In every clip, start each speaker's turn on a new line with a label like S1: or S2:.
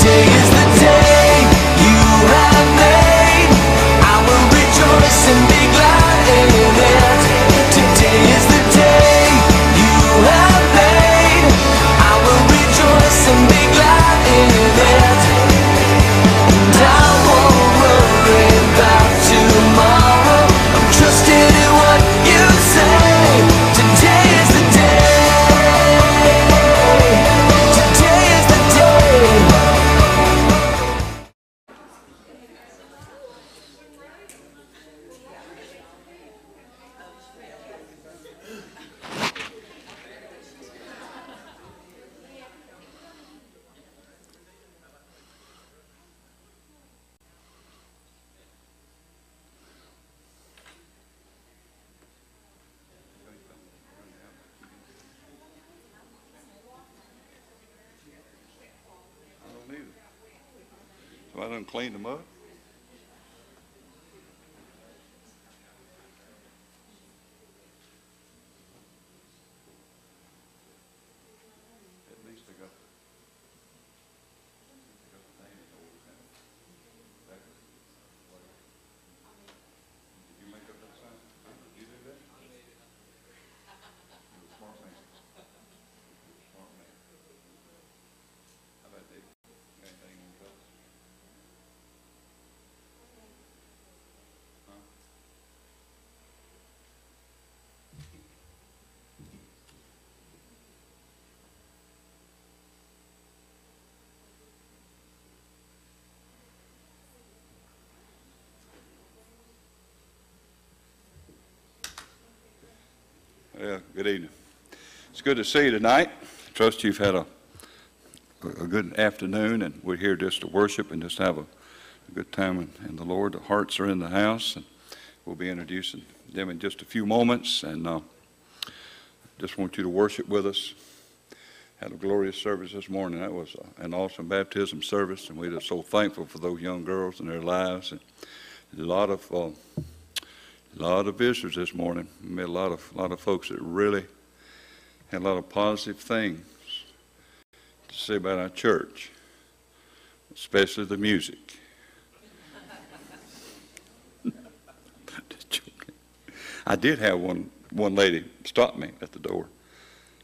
S1: Today is the day you have made. I will rejoice and be glad in it. Today is the day you have made. I will rejoice and be glad in it. And I won't worry about tomorrow. I'm trusting in what you say. Today is the day. Today is the day.
S2: I don't either. So I done cleaned them up. At least I got the name over there. Did you make up that sign? Did you do that? You're a smart man. You're a smart man. How about Dave? Anything on those? Huh? Yeah, good evening. It's good to see you tonight. Trust you've had a good afternoon, and we're here just to worship and just have a good time in the Lord. The hearts are in the house, and we'll be introducing them in just a few moments, and just want you to worship with us. Had a glorious service this morning. That was an awesome baptism service, and we're just so thankful for those young girls and their lives. And a lot of visitors this morning. We met a lot of folks that really had a lot of positive things to say about our church, especially the music. I did have one lady stop me at the door,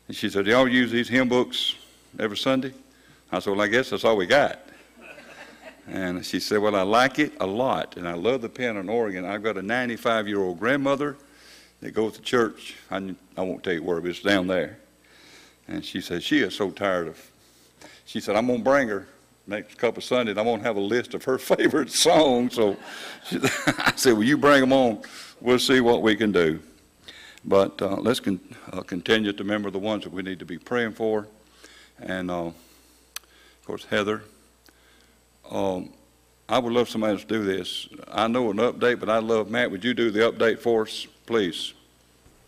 S2: and she said, "Do y'all use these hymn books every Sunday?" I said, "Well, I guess that's all we got." And she said, "Well, I like it a lot, and I love the piano and organ. I've got a 95-year-old grandmother that goes to church. I won't tell you where, but it's down there." And she said, she is so tired of, she said, "I'm going to bring her next couple of Sundays. I'm going to have a list of her favorite songs." So I said, "Well, you bring them on. We'll see what we can do." But let's continue to remember the ones that we need to be praying for. And, of course, Heather. I would love somebody to do this. I know an update, but I'd love, Matt, would you do the update for us, please?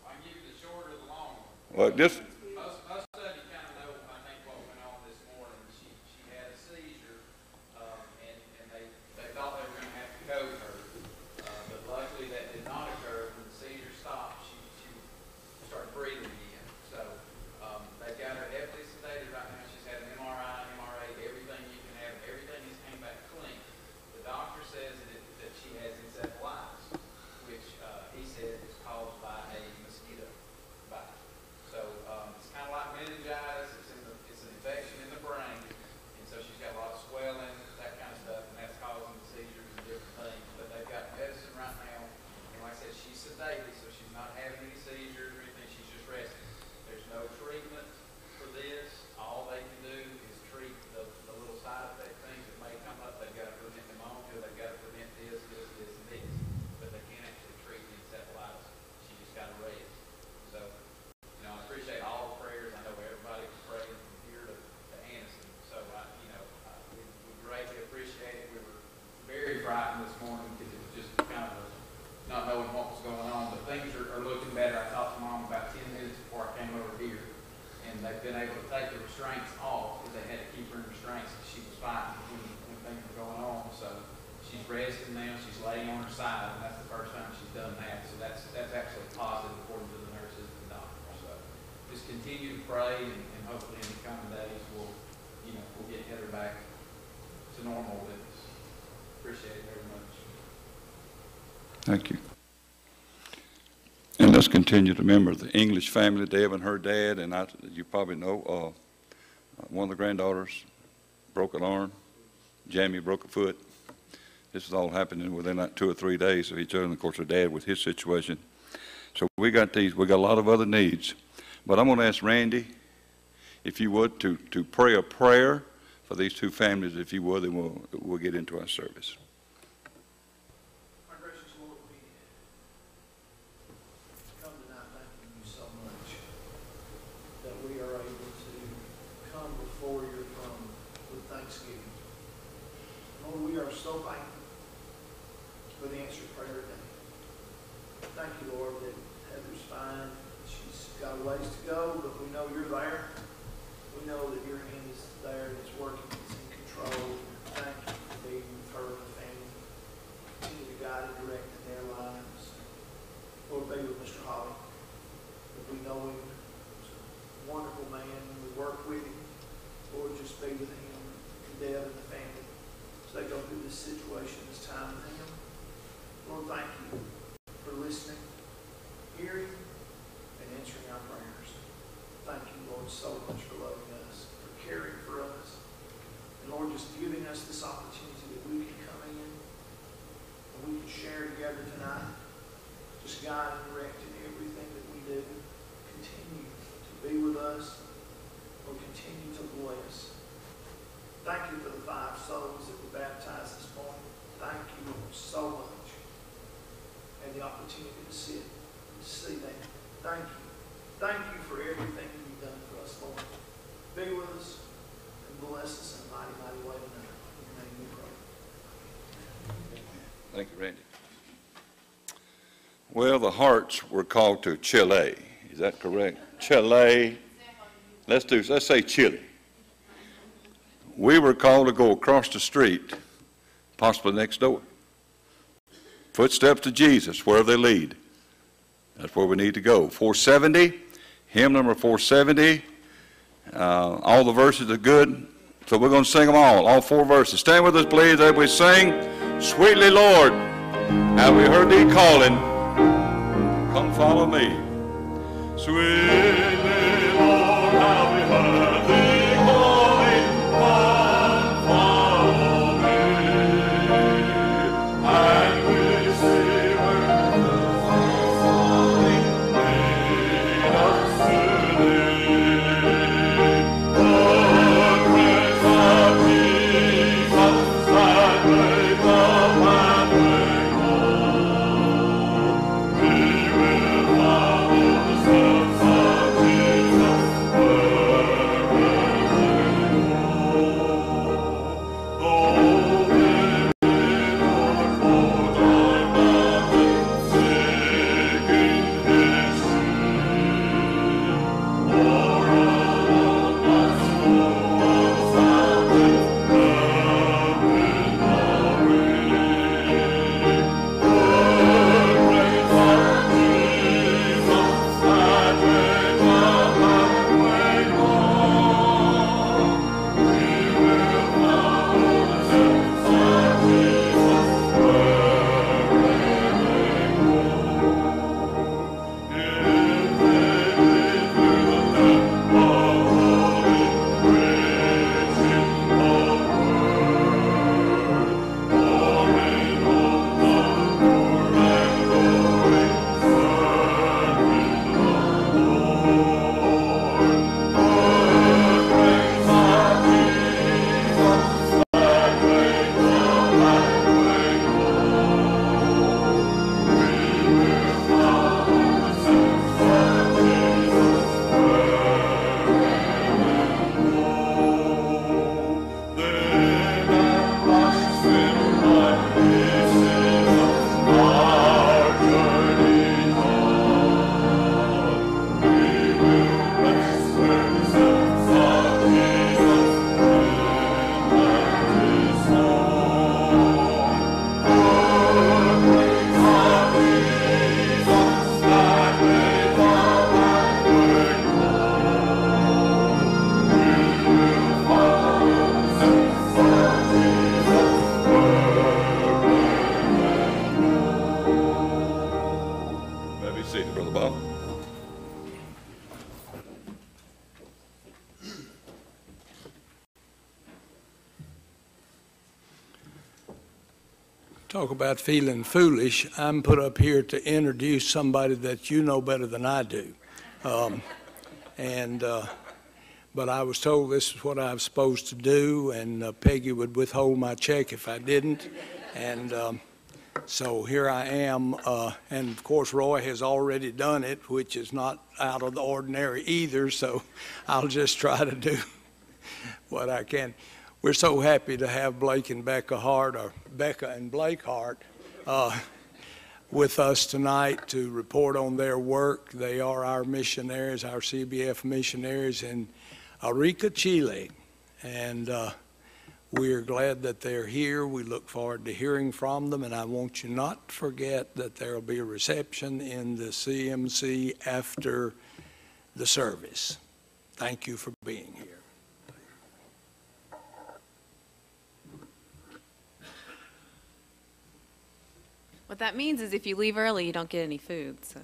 S3: I can give you the short or the long one.
S2: Well, just
S3: Most of you kind of know, I think, what went on this morning. She had a seizure, and they thought they were going to have to code her. But luckily that did not occur. When the seizure stopped, she started breathing again. So they've got her heavily sedated right now. She's had an MRI, MRA, everything you can have. Everything has came back clean. The doctor says that she has encephalitis, which he said is caused by a mosquito bite. So
S2: Thank you. And let's continue to remember the English family, Deb and her dad, and you probably know one of the granddaughters broke an arm, Jamie broke a foot. This is all happening within like 2 or 3 days of each other, and of course her dad with his situation. So we got a lot of other needs. But I'm going to ask Randy, if you would, to pray a prayer for these two families, if you would, and we'll get into our service.
S4: My gracious Lord, we come tonight thanking you so much that we are able to come before your throne with thanksgiving. Lord, we are so thankful for the answered prayer today. Thank you, Lord, that Heather's fine. She's got a ways to go, but we know you're there. We know that your hand is there and it's working, it's in control. Thank you for being with her and the family. Continue to guide and direct in their lives. Lord, be with Mr. Holly. If we know him, he's a wonderful man, and we work with him. Lord, just be with him and Deb and the family as they go through this situation, this time with him. Lord, thank you for listening, hearing, and answering our prayers. Thank you, Lord, so much for loving us, for caring for us. And Lord, just giving us this opportunity that we can come in and we can share together tonight. Just guide and direct in everything that we do. Continue to be with us. Lord, continue to bless. Thank you for the 5 souls that were baptized this morning. Thank you, Lord, so much. And the opportunity to sit and see that. Thank you. Thank you for everything that you've done for us, Lord. Be with us and bless us in a mighty, mighty way tonight. In your name we pray.
S2: Thank you, Randy. Well, the Harts were called to Chile. Is that correct? Chile. Let's say Chile. We were called to go across the street, possibly next door. Footsteps to Jesus, wherever they lead. That's where we need to go. 470, hymn number 470. All the verses are good, so we're going to sing them all 4 verses. Stand with us, please, as we sing, Sweetly, Lord, have we heard thee calling? Come follow me. Sweetly, Lord, have we heard thee calling? Come follow me. And we say, we will follow the steps of
S5: Talk about feeling foolish. I'm put up here to introduce somebody that you know better than I do. But I was told this is what I was supposed to do, and Peggy would withhold my check if I didn't. And so here I am. And of course, Roy has already done it, which is not out of the ordinary either. So I'll just try to do what I can. We're so happy to have Blake and Bekah Hart, or Bekah and Blake Hart, with us tonight to report on their work. They are our missionaries, our CBF missionaries in Arica, Chile. And we're glad that they're here. We look forward to hearing from them. And I want you not to forget that there will be a reception in the CMC after the service. Thank you for being here.
S6: What that means is if you leave early, you don't get any food. So,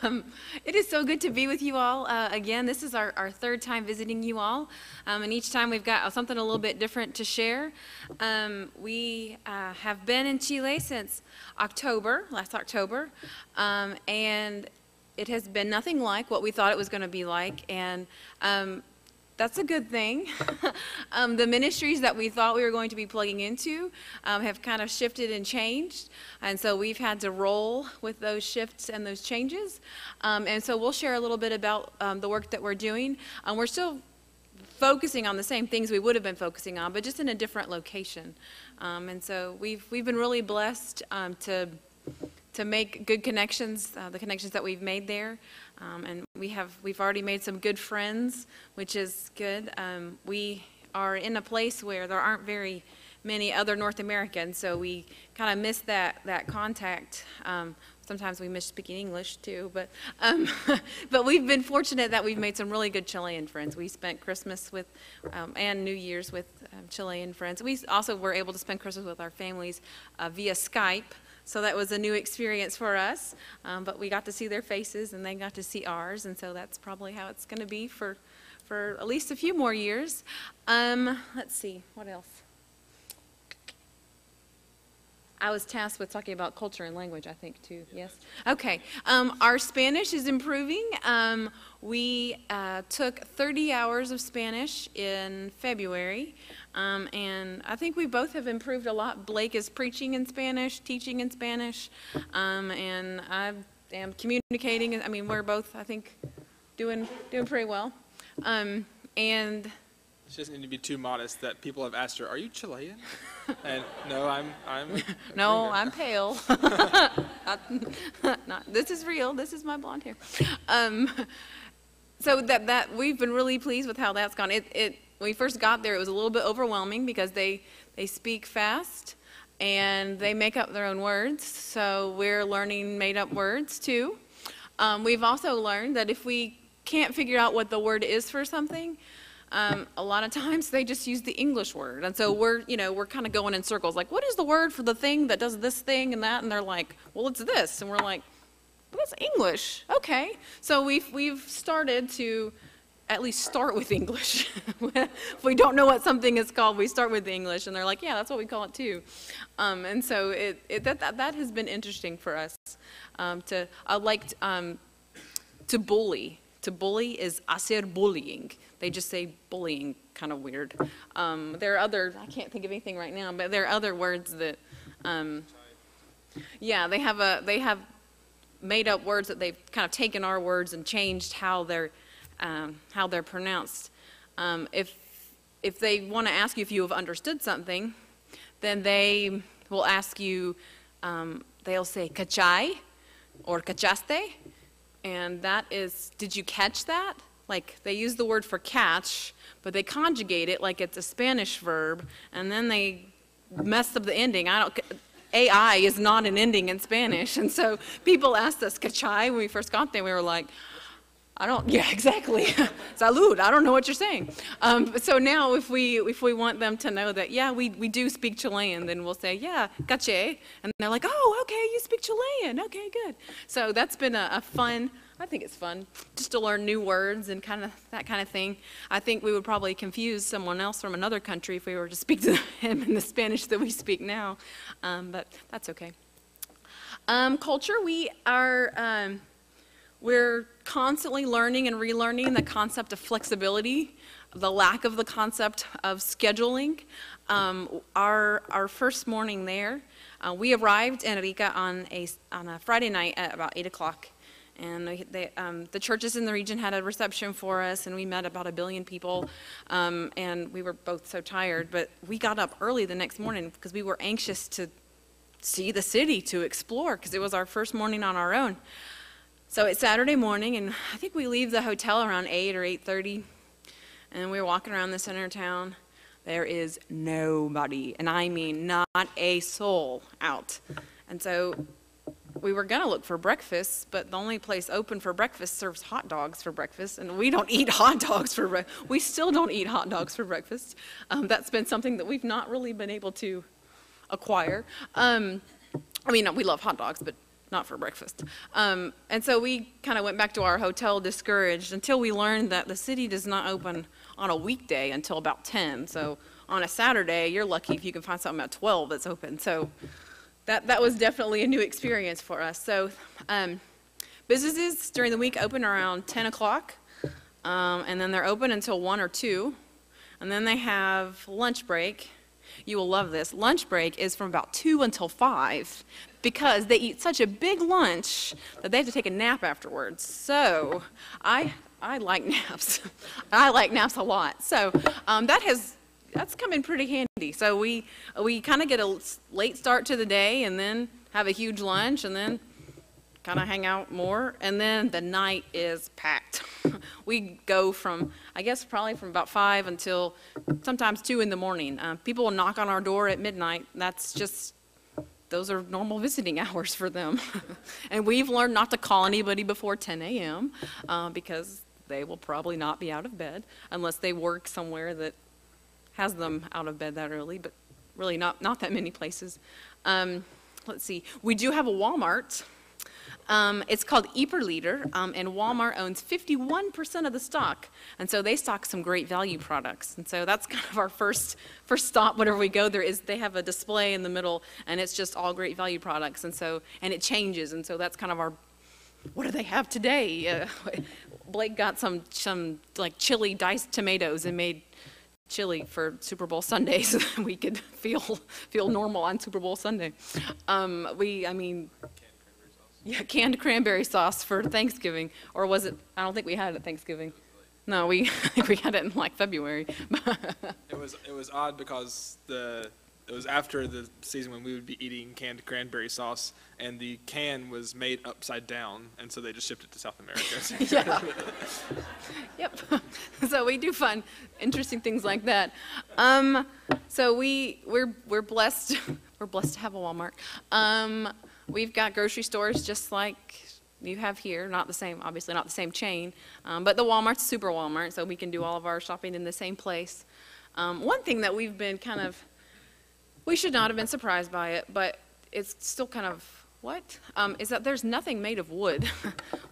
S6: no. It is so good to be with you all. Again, this is our third time visiting you all. And each time we've got something a little bit different to share. We have been in Chile since last October. And it has been nothing like what we thought it was going to be like. And that's a good thing. The ministries that we thought we were going to be plugging into have kind of shifted and changed. And so we've had to roll with those shifts and those changes. And so we'll share a little bit about the work that we're doing. We're still focusing on the same things we would have been focusing on, but just in a different location. And so we've been really blessed to make good connections, the connections that we've made there. And we've already made some good friends, which is good. We are in a place where there aren't very many other North Americans, so we kind of miss that contact. Sometimes we miss speaking English too, but we've been fortunate that we've made some really good Chilean friends. We spent Christmas with and New Year's with Chilean friends. We also were able to spend Christmas with our families via Skype. So that was a new experience for us, but we got to see their faces and they got to see ours, and so that's probably how it's going to be for at least a few more years. Let's see, what else? I was tasked with talking about culture and language, I think, too, yes? Okay, our Spanish is improving. We took 30 hours of Spanish in February, and I think we both have improved a lot. Blake is preaching in Spanish, teaching in Spanish, and I am communicating. I mean, we're both, I think, doing pretty well. And
S7: she doesn't need to be too modest that people have asked her, "Are you Chilean?" And no, I'm
S6: no, I'm pale. This is real. This is my blonde hair. So that we've been really pleased with how that's gone. When we first got there, it was a little bit overwhelming because they speak fast and they make up their own words. So we're learning made up words too. We've also learned that if we can't figure out what the word is for something, a lot of times they just use the English word. And so we're kind of going in circles, like, what is the word for the thing that does this thing and that? And they're like, well, it's this. And we're like, well, that's English. Okay. So we've started to at least start with English. If we don't know what something is called, we start with English. And they're like, yeah, that's what we call it too. And so that has been interesting for us. To bully. To bully is hacer bullying. They just say bullying, kind of weird. There are other, I can't think of anything right now, but there are other words that, yeah, they have made up words that they've kind of taken our words and changed how they're pronounced. If they want to ask you if you have understood something, then they will ask you, they'll say cachai or cachaste. And that is, did you catch that? Like, they use the word for catch, but they conjugate it like it's a Spanish verb, and then they mess up the ending. AI is not an ending in Spanish. And so people asked us, cachai, when we first got there, we were like, yeah, exactly. Salud, I don't know what you're saying. So now if we want them to know that, yeah, we do speak Chilean, then we'll say, yeah, caché. And they're like, oh, okay, you speak Chilean. Okay, good. So that's been a fun I think it's fun just to learn new words and kind of that kind of thing. I think we would probably confuse someone else from another country if we were to speak to him in the Spanish that we speak now, but that's okay. Culture, we're constantly learning and relearning the concept of flexibility, the lack of the concept of scheduling. Our first morning there, we arrived in Arica on a Friday night at about 8 o'clock. And the churches in the region had a reception for us, and we met about 1 billion people, and we were both so tired. But we got up early the next morning because we were anxious to see the city, to explore, because it was our first morning on our own. So it's Saturday morning, and I think we leave the hotel around 8 or 8:30, and we were walking around the center of town. There is nobody, and I mean not a soul out. And so we were going to look for breakfast, but the only place open for breakfast serves hot dogs for breakfast, and we don't eat hot dogs for breakfast. We still don't eat hot dogs for breakfast. That's been something that we've not really been able to acquire. I mean, we love hot dogs, but not for breakfast. And so we kind of went back to our hotel discouraged until we learned that the city does not open on a weekday until about 10. So on a Saturday, you're lucky if you can find something at 12 that's open. So that was definitely a new experience for us. So businesses during the week open around 10 o'clock, and then they're open until 1 or 2. And then they have lunch break. You will love this. Lunch break is from about 2 until 5 because they eat such a big lunch that they have to take a nap afterwards. So I like naps. I like naps a lot. So that's come in pretty handy. So we kind of get a late start to the day and then have a huge lunch and then kind of hang out more. And then the night is packed. We go from, I guess, probably from about 5 until sometimes 2 in the morning. People will knock on our door at midnight. That's just, those are normal visiting hours for them. And we've learned not to call anybody before 10 a.m. Because they will probably not be out of bed unless they work somewhere that has them out of bed that early, but really not that many places. Let's see. We do have a Walmart. It's called Eperliter, and Walmart owns 51% of the stock, and so they stock some great value products. And so that's kind of our first stop whenever we go there. Is they have a display in the middle, and it's just all great value products, and it changes, and so that's kind of our. What do they have today? Blake got some like chili diced tomatoes and made chili for Super Bowl Sunday so that we could feel normal on Super Bowl Sunday. Canned cranberry sauce for Thanksgiving, or was it? I don't think we had it at Thanksgiving. No, I think we had it in like February.
S7: It was odd because it was after the season when we would be eating canned cranberry sauce, and the can was made upside down, and so they just shipped it to South America.
S6: Yeah. Yep. So we do fun, interesting things like that. So we're blessed. We're blessed to have a Walmart. We've got grocery stores just like you have here, not the same, obviously not the same chain, but the Walmart's super Walmart, so we can do all of our shopping in the same place. One thing that we've been we should not have been surprised by it, but it's still kind of, is that there's nothing made of wood.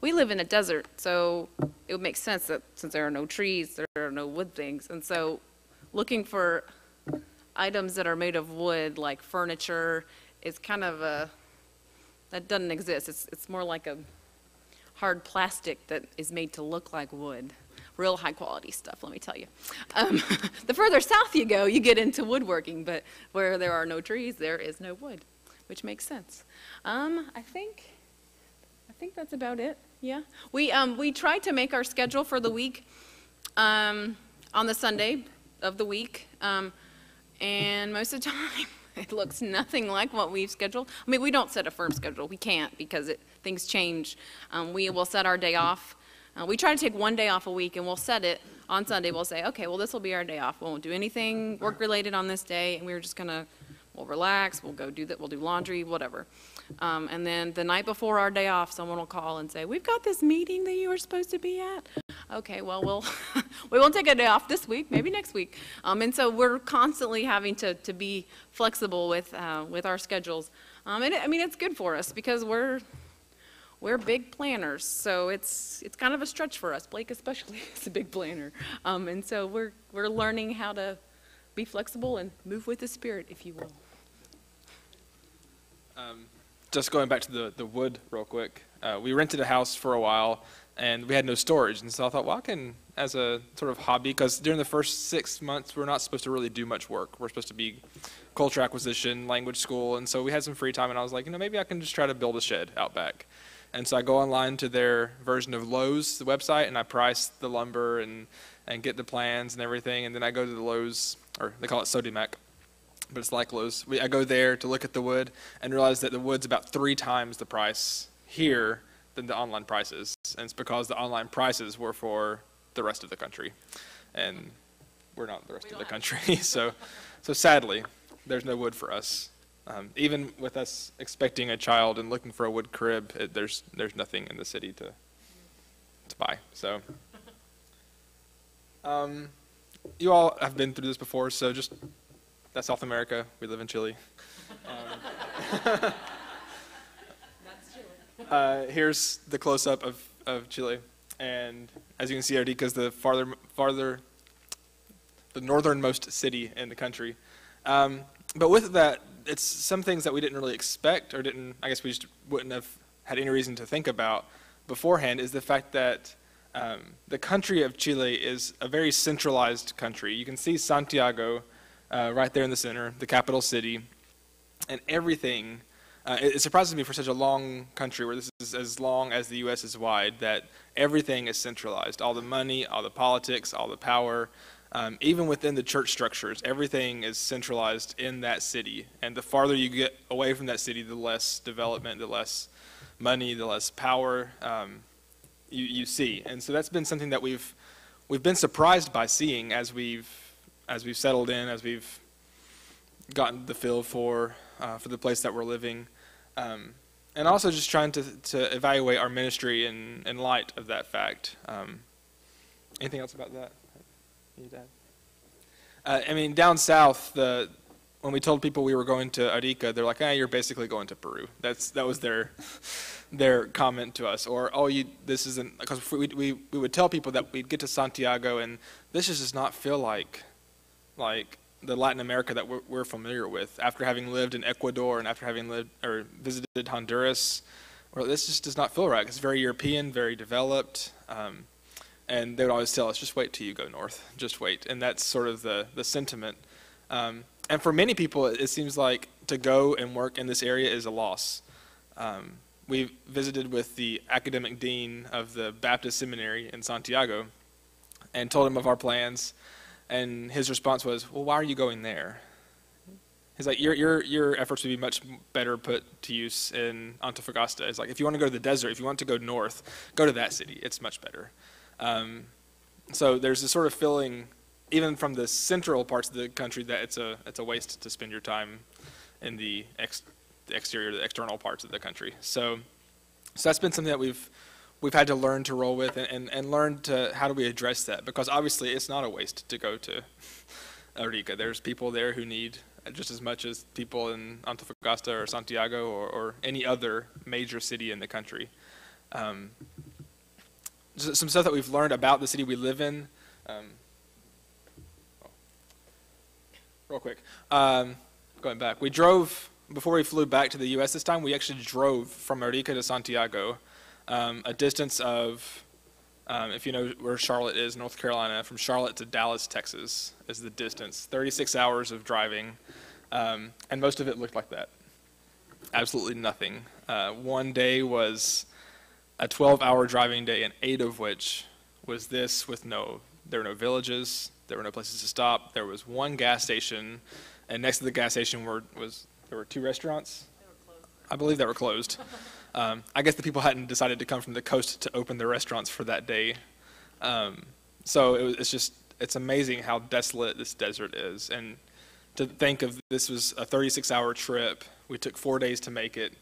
S6: We live in a desert, so it would make sense that since there are no trees, there are no wood things, and so looking for items that are made of wood, like furniture, is kind of that doesn't exist. It's more like a hard plastic that is made to look like wood. Real high quality stuff, let me tell you. The further south you go, you get into woodworking, but where there are no trees, there is no wood, which makes sense. I think that's about it. Yeah, we try to make our schedule for the week on the Sunday of the week, and most of the time it looks nothing like what we've scheduled. I mean, we don't set a firm schedule. We can't because things change. We will set our day off. We try to take one day off a week, and we'll set it on Sunday. We'll say, okay, well, this will be our day off. We won't do anything work-related on this day, and we're just we'll relax. We'll go do that. We'll do laundry, whatever. And then the night before our day off, someone will call and say, we've got this meeting that you were supposed to be at. Okay, well, we won't take a day off this week, maybe next week. And so we're constantly having to be flexible with our schedules. It's good for us because we're we're big planners, so it's kind of a stretch for us. Blake especially is a big planner. And so we're learning how to be flexible and move with the Spirit, if you will.
S7: Just going back to the wood real quick, we rented a house for a while, and we had no storage. And so I thought, well, I can, as a sort of hobby, because during the first 6 months, we're not supposed to really do much work. We're supposed to be culture acquisition, language school, and so we had some free time, and I was like, maybe I can just try to build a shed out back. And so I go online to their version of Lowe's, the website, and I price the lumber and get the plans and everything, and then I go to the Lowe's, or they call it Sodimac, but it's like Lowe's. I go there to look at the wood and realize that the wood's about 3 times the price here than the online prices, and it's because the online prices were for the rest of the country, and we're not the rest of the country. So sadly, there's no wood for us. Even with us expecting a child and looking for a wood crib, there's nothing in the city to buy. So you all have been through this before, so just that's South America. We live in Chile. Here's the close-up of Chile, and as you can see, Arica is the the northernmost city in the country. But with that, it's some things that we didn't really expect, or I guess we just wouldn't have had any reason to think about beforehand, is the fact that the country of Chile is a very centralized country. You can see Santiago right there in the center, the capital city, and everything. It surprises me for such a long country, where this is as long as the U.S. is wide, that everything is centralized. All the money, all the politics, all the power, even within the church structures, everything is centralized in that city. And the farther you get away from that city, the less development, the less money, the less power you see. And so that's been something that we've been surprised by seeing as we've settled in, as we've gotten the feel for the place that we're living. And also just trying to evaluate our ministry in light of that fact. Anything else about that? I mean, down south, when we told people we were going to Arica, they're like, you're basically going to Peru. That was their comment to us. Or, this isn't, because we would tell people that we'd get to Santiago, and this just does not feel like the Latin America that we're familiar with. After having lived in Ecuador and after having lived or visited Honduras, well, this just does not feel right. It's very European, very developed, and they would always tell us, just wait till you go north, just wait. And that's sort of the sentiment. And for many people, it seems like to go and work in this area is a loss. We visited with the academic dean of the Baptist Seminary in Santiago and told him of our plans. And his response was, well, why are you going there? He's like, your efforts would be much better put to use in Antofagasta. It's like, if you want to go to the desert, if you want to go north, go to that city. It's much better. So there's this sort of feeling, even from the central parts of the country, that it's a waste to spend your time in the exterior, the external parts of the country. So that's been something that we've had to learn to roll with and learn to how do we address that, because obviously it's not a waste to go to Arica. There's people there who need just as much as people in Antofagasta or Santiago or any other major city in the country. Some stuff that we've learned about the city we live in. Real quick, going back, we drove, before we flew back to the U.S. this time, we actually drove from Arica to Santiago. A distance of, if you know where Charlotte is, North Carolina, from Charlotte to Dallas, Texas, is the distance. 36 hours of driving, and most of it looked like that. Absolutely nothing. One day was a 12-hour driving day, and 8 of which was this with there were no villages, there were no places to stop. There was one gas station, and next to the gas station there were 2 restaurants. They were closed. I believe they were closed. I guess the people hadn't decided to come from the coast to open their restaurants for that day. So it's amazing how desolate this desert is. And to think of this was a 36-hour trip. We took 4 days to make it.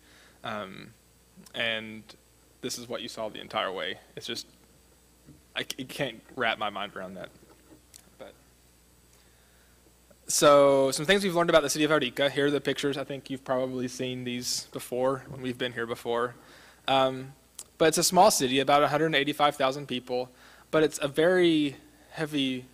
S7: And this is what you saw the entire way. It's just, I can't wrap my mind around that. So some things we've learned about the city of Arica. Here are the pictures. I think you've probably seen these before when we've been here before. But it's a small city, about 185,000 people, but it's a very heavily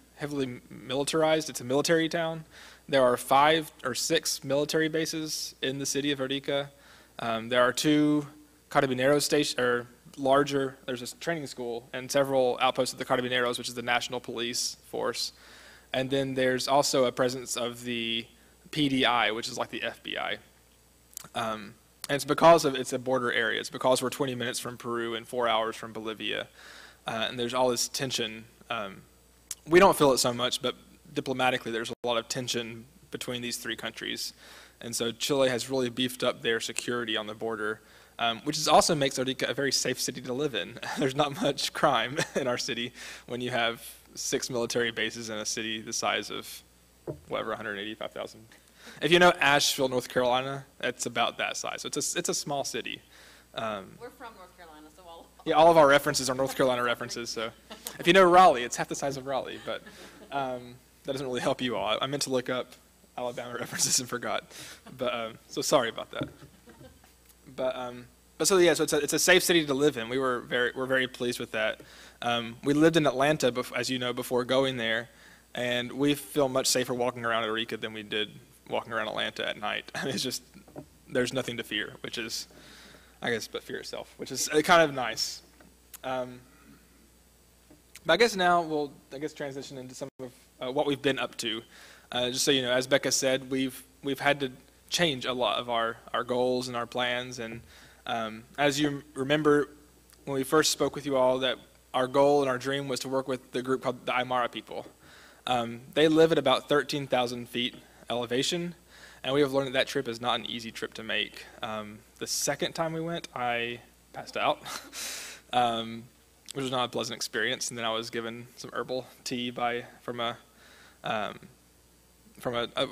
S7: militarized. It's a military town. There are 5 or 6 military bases in the city of Arica. There are 2 Carabineros stations, or larger, there's a training school and several outposts of the Carabineros, which is the national police force. And then there's also a presence of the PDI, which is like the FBI. And it's because it's a border area. It's because we're 20 minutes from Peru and 4 hours from Bolivia. And there's all this tension. We don't feel it so much, but diplomatically there's a lot of tension between these 3 countries. And so Chile has really beefed up their security on the border, which also makes Arica a very safe city to live in. There's not much crime in our city when you have 6 military bases in a city the size of, whatever, 185,000. If you know Asheville, North Carolina, it's about that size. So it's a small city.
S6: We're from North Carolina, so
S7: all of our references are North Carolina references. So if you know Raleigh, it's half the size of Raleigh, but that doesn't really help you all. I meant to look up Alabama references and forgot. But so sorry about that. But so yeah, so it's a safe city to live in. We're very pleased with that. We lived in Atlanta, as you know, before going there, and we feel much safer walking around Arica than we did walking around Atlanta at night. I mean, it's just, there's nothing to fear, which is, I guess, but fear itself, which is kind of nice. But I guess now we'll, transition into some of what we've been up to. Just so you know, as Bekah said, we've had to change a lot of our goals and our plans. And as you remember, when we first spoke with you all, that our goal and our dream was to work with the group called the Aymara people. They live at about 13,000 feet elevation, and we have learned that trip is not an easy trip to make. The second time we went, I passed out, which was not a pleasant experience, and then I was given some herbal tea from a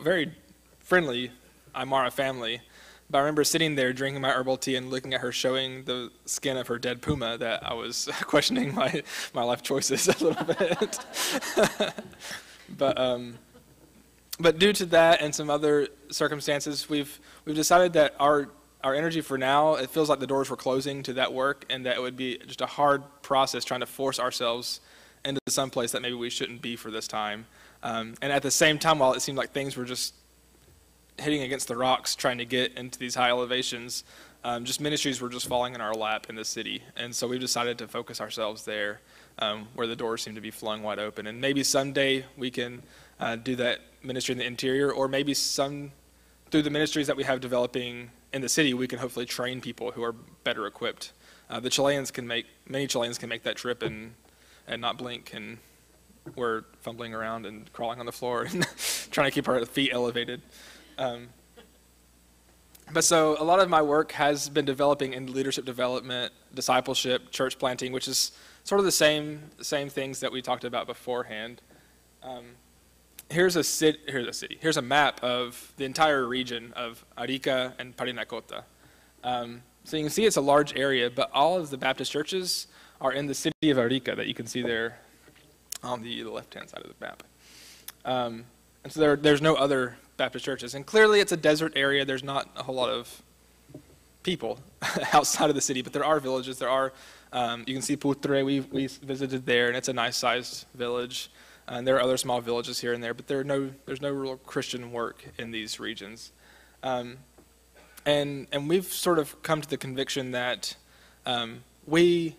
S7: very friendly Aymara family. But I remember sitting there drinking my herbal tea and looking at her showing the skin of her dead puma that I was questioning my life choices a little bit. But due to that and some other circumstances, we've decided that our energy for now, it feels like the doors were closing to that work, and that it would be just a hard process trying to force ourselves into some place that maybe we shouldn't be for this time. And at the same time, while it seemed like things were just hitting against the rocks trying to get into these high elevations, just ministries were just falling in our lap in the city. And so we've decided to focus ourselves there, where the doors seem to be flowing wide open. And maybe someday we can do that ministry in the interior, or maybe through the ministries that we have developing in the city, we can hopefully train people who are better equipped. Many Chileans can make that trip and not blink, and we're fumbling around and crawling on the floor and trying to keep our feet elevated. But so a lot of my work has been developing in leadership development, discipleship, church planting, which is sort of the same things that we talked about beforehand. Here's a map of the entire region of Arica and Parinacota. So you can see it's a large area, but all of the Baptist churches are in the city of Arica that you can see there on the left-hand side of the map. And so there's no other Baptist churches. And clearly it's a desert area. There's not a whole lot of people outside of the city, but there are villages. There are, you can see Putre, we visited there, and it's a nice-sized village. And there are other small villages here and there, but there's no real Christian work in these regions. And we've sort of come to the conviction that the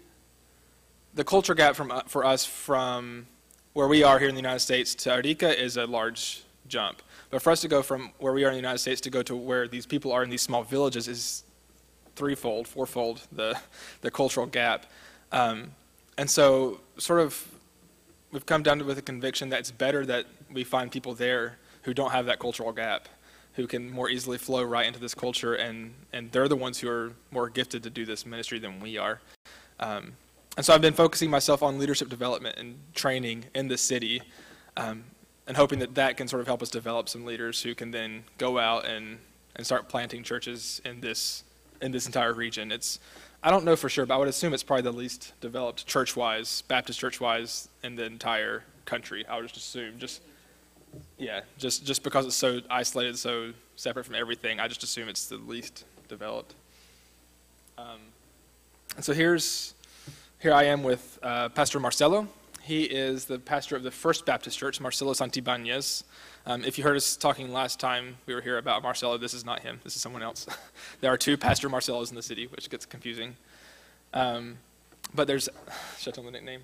S7: culture gap for us from where we are here in the United States to Arica is a large jump. But for us to go from where we are in the United States to go to where these people are in these small villages is threefold, fourfold the cultural gap. And so sort of we've come down with a conviction that it's better that we find people there who don't have that cultural gap, who can more easily flow right into this culture, and they're the ones who are more gifted to do this ministry than we are. And so I've been focusing myself on leadership development and training in the city, and hoping that can sort of help us develop some leaders who can then go out and start planting churches in this entire region. I don't know for sure, but I would assume it's probably the least developed church-wise, Baptist church-wise, in the entire country. I would just assume, just because it's so isolated, so separate from everything, I just assume it's the least developed. And so here I am with Pastor Marcelo. He is the pastor of the First Baptist Church, Marcelo Santibáñez. If you heard us talking last time we were here about Marcelo, this is not him. This is someone else. There are two Pastor Marcelos in the city, which gets confusing. But there's, should I tell the nickname?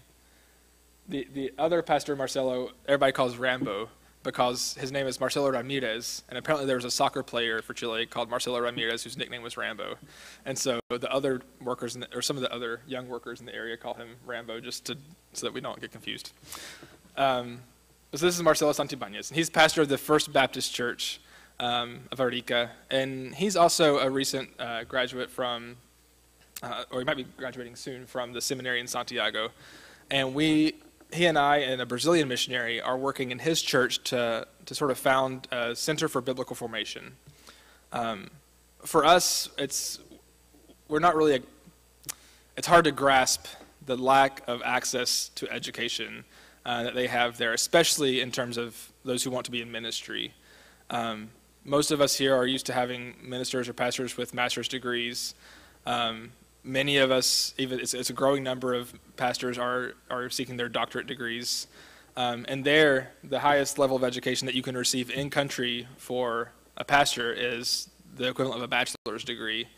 S7: The other Pastor Marcelo, everybody calls Rambo, because his name is Marcelo Ramirez, and apparently there was a soccer player for Chile called Marcelo Ramirez whose nickname was Rambo. And so the other workers, or some of the other young workers in the area call him Rambo so that we don't get confused. So this is Marcelo Santibáñez, and he's pastor of the First Baptist Church of Arica, and he's also a recent graduate from, or he might be graduating soon from the seminary in Santiago. And he and I and a Brazilian missionary are working in his church to sort of found a center for biblical formation. For us, it's hard to grasp the lack of access to education that they have there, especially in terms of those who want to be in ministry. Most of us here are used to having ministers or pastors with master's degrees. Many of us, even it's a growing number of pastors are seeking their doctorate degrees. And there, the highest level of education that you can receive in country for a pastor is the equivalent of a bachelor's degree.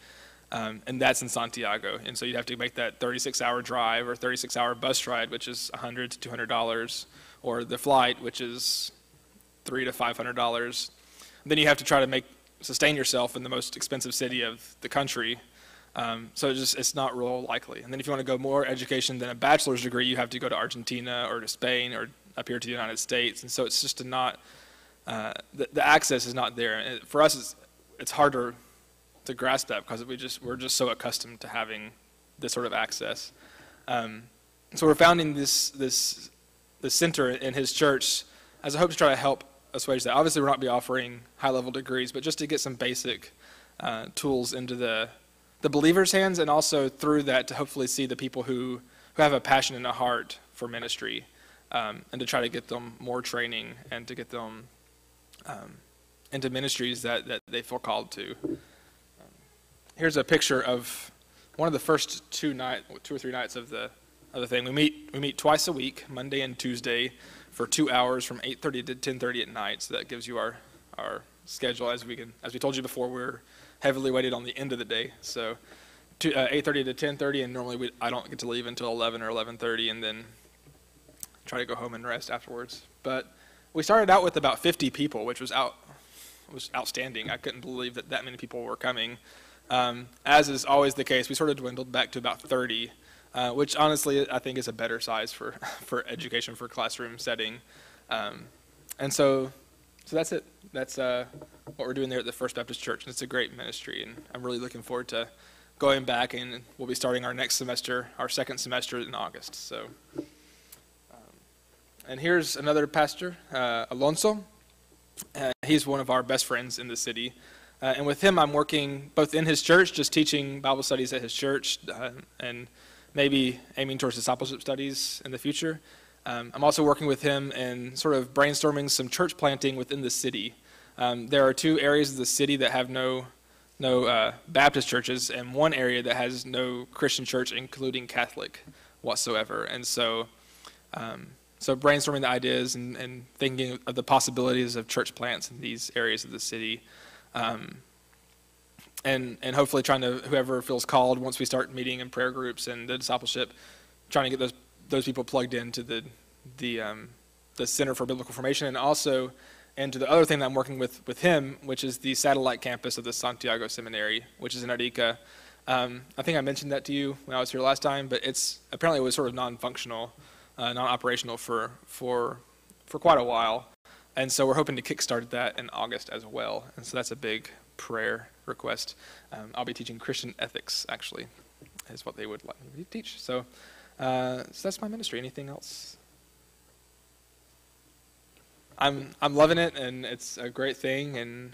S7: And that's in Santiago. And so you'd have to make that 36-hour drive or 36-hour bus ride, which is $100 to $200, or the flight, which is $300 to $500. Then you have to try to sustain yourself in the most expensive city of the country. So it's not real likely. And then if you want to go more education than a bachelor's degree, you have to go to Argentina or to Spain or up here to the United States. And so it's just not, the access is not there. And for us, it's harder to grasp that because we're just so accustomed to having this sort of access. So we're founding this center in his church as a hope to try to help assuage that. Obviously, we're not be offering high-level degrees, but just to get some basic tools into the believers' hands, and also through that to hopefully see the people who have a passion and a heart for ministry, and to try to get them more training and to get them into ministries that they feel called to. Here's a picture of one of the first 2 or 3 nights of the thing. We meet twice a week, Monday and Tuesday, for 2 hours from 8:30 to 10:30 at night. So that gives you our schedule. As we told you before, we're heavily weighted on the end of the day. So 8:30 to 10:30, and normally I don't get to leave until 11 or 11:30, and then try to go home and rest afterwards. But we started out with about 50 people, which was outstanding. I couldn't believe that many people were coming. As is always the case, we sort of dwindled back to about 30, which honestly I think is a better size for education, for classroom setting. And so that's it. That's what we're doing there at the First Baptist Church, and it's a great ministry, and I'm really looking forward to going back, and we'll be starting our next semester, our second semester in August. So, and here's another pastor, Alonso. He's one of our best friends in the city, and with him I'm working both in his church, just teaching Bible studies at his church, and maybe aiming towards discipleship studies in the future. I'm also working with him and sort of brainstorming some church planting within the city. There are 2 areas of the city that have no Baptist churches, and 1 area that has no Christian church, including Catholic whatsoever. And so brainstorming the ideas and thinking of the possibilities of church plants in these areas of the city, and hopefully trying to, whoever feels called, once we start meeting in prayer groups and the discipleship, trying to get those people plugged into the Center for Biblical Formation, and also into the other thing that I'm working with him, which is the satellite campus of the Santiago Seminary, which is in Arica. I think I mentioned that to you when I was here last time, but apparently it was sort of non-functional, non-operational for quite a while, and so we're hoping to kickstart that in August as well. And so that's a big prayer request. I'll be teaching Christian ethics, actually, is what they would like me to teach. So that's my ministry. Anything else? I'm loving it, and it's a great thing, and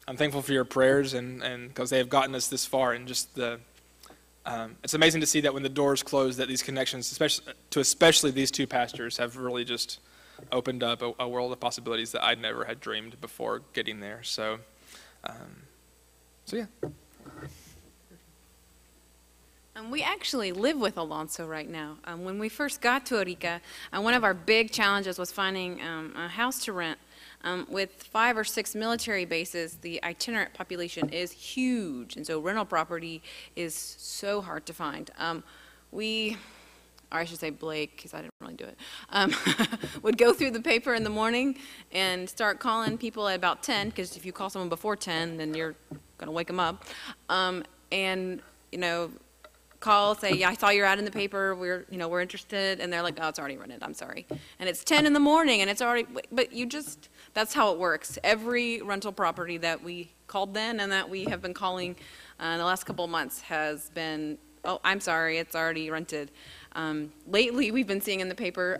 S7: I'm thankful for your prayers, and because they have gotten us this far, and just it's amazing to see that when the doors close, that these connections, especially these 2 pastors, have really just opened up a world of possibilities that I never had dreamed before getting there. So yeah.
S6: We actually live with Alonso right now. When we first got to Arica, one of our big challenges was finding a house to rent. With 5 or 6 military bases, the itinerant population is huge, and so rental property is so hard to find. Or I should say Blake, because I didn't really do it, would go through the paper in the morning and start calling people at about 10, because if you call someone before 10, then you're going to wake them up. And, call, say, yeah, I saw your ad in the paper, we're interested, and they're like, oh, it's already rented, I'm sorry. And it's 10 in the morning, and it's already, but that's how it works. Every rental property that we called then and that we have been calling in the last couple of months has been, oh, I'm sorry, it's already rented. Lately, we've been seeing in the paper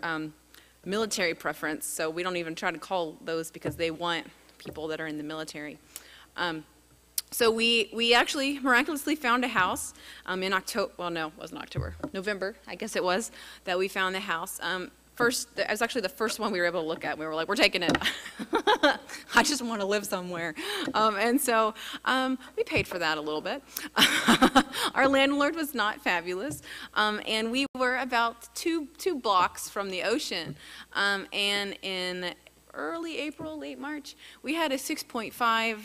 S6: military preference, so we don't even try to call those because they want people that are in the military. So we actually miraculously found a house in October, well, no, it wasn't October, November, I guess it was, that we found the house. It was actually the first one we were able to look at. We were like, we're taking it. I just want to live somewhere. And so we paid for that a little bit. Our landlord was not fabulous. And we were about two blocks from the ocean. And in early April, late March, we had a 6.5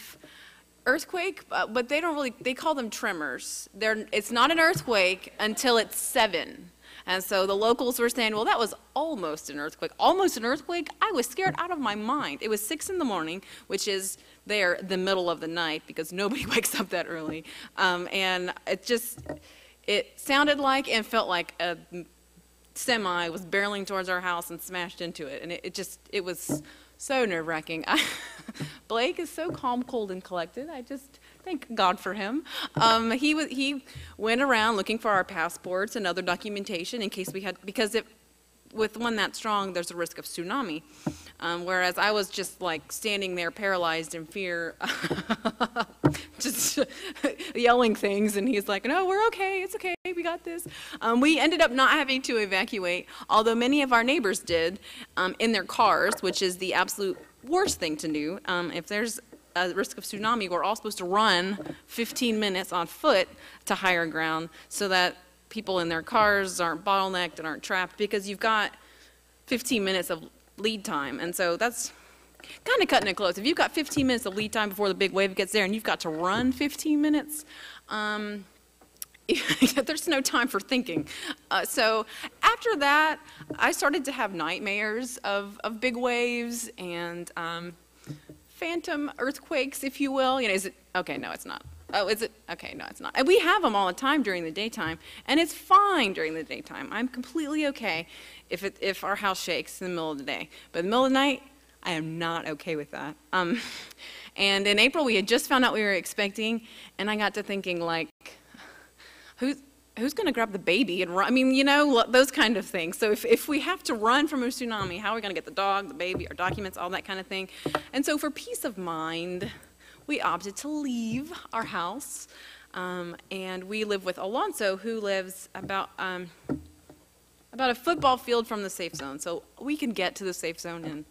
S6: earthquake, but they call them tremors. It's not an earthquake until it's 7. And so the locals were saying, well, that was almost an earthquake. Almost an earthquake? I was scared out of my mind. It was 6 in the morning, which is the middle of the night, because nobody wakes up that early. And it sounded like and felt like a semi was barreling towards our house and smashed into it. And it was so nerve-wracking. Blake is so calm, cold, and collected. I just thank God for him. He went around looking for our passports and other documentation in case we had, because with one that strong, there's a risk of tsunami. Whereas I was just like standing there paralyzed in fear, just yelling things, and he's like, no, we're okay, it's okay, we got this. We ended up not having to evacuate, although many of our neighbors did, in their cars, which is the absolute worst thing to do. If there's a risk of tsunami, we're all supposed to run 15 minutes on foot to higher ground so that people in their cars aren't bottlenecked and aren't trapped, because you've got 15 minutes of lead time. And so that's kind of cutting it close. If you've got 15 minutes of lead time before the big wave gets there and you've got to run 15 minutes, there's no time for thinking. So after that, I started to have nightmares of big waves and phantom earthquakes, if you will. Is it, okay, no, it's not. Oh, is it? Okay, no, it's not. And we have them all the time during the daytime, and it's fine during the daytime. I'm completely okay if our house shakes in the middle of the day. But in the middle of the night, I am not okay with that. And in April, we had just found out we were expecting, and I got to thinking, like, who's going to grab the baby and run? I mean, those kind of things. So if we have to run from a tsunami, how are we going to get the dog, the baby, our documents, all that kind of thing? And so for peace of mind, we opted to leave our house, and we live with Alonso, who lives about a football field from the safe zone. So we can get to the safe zone in,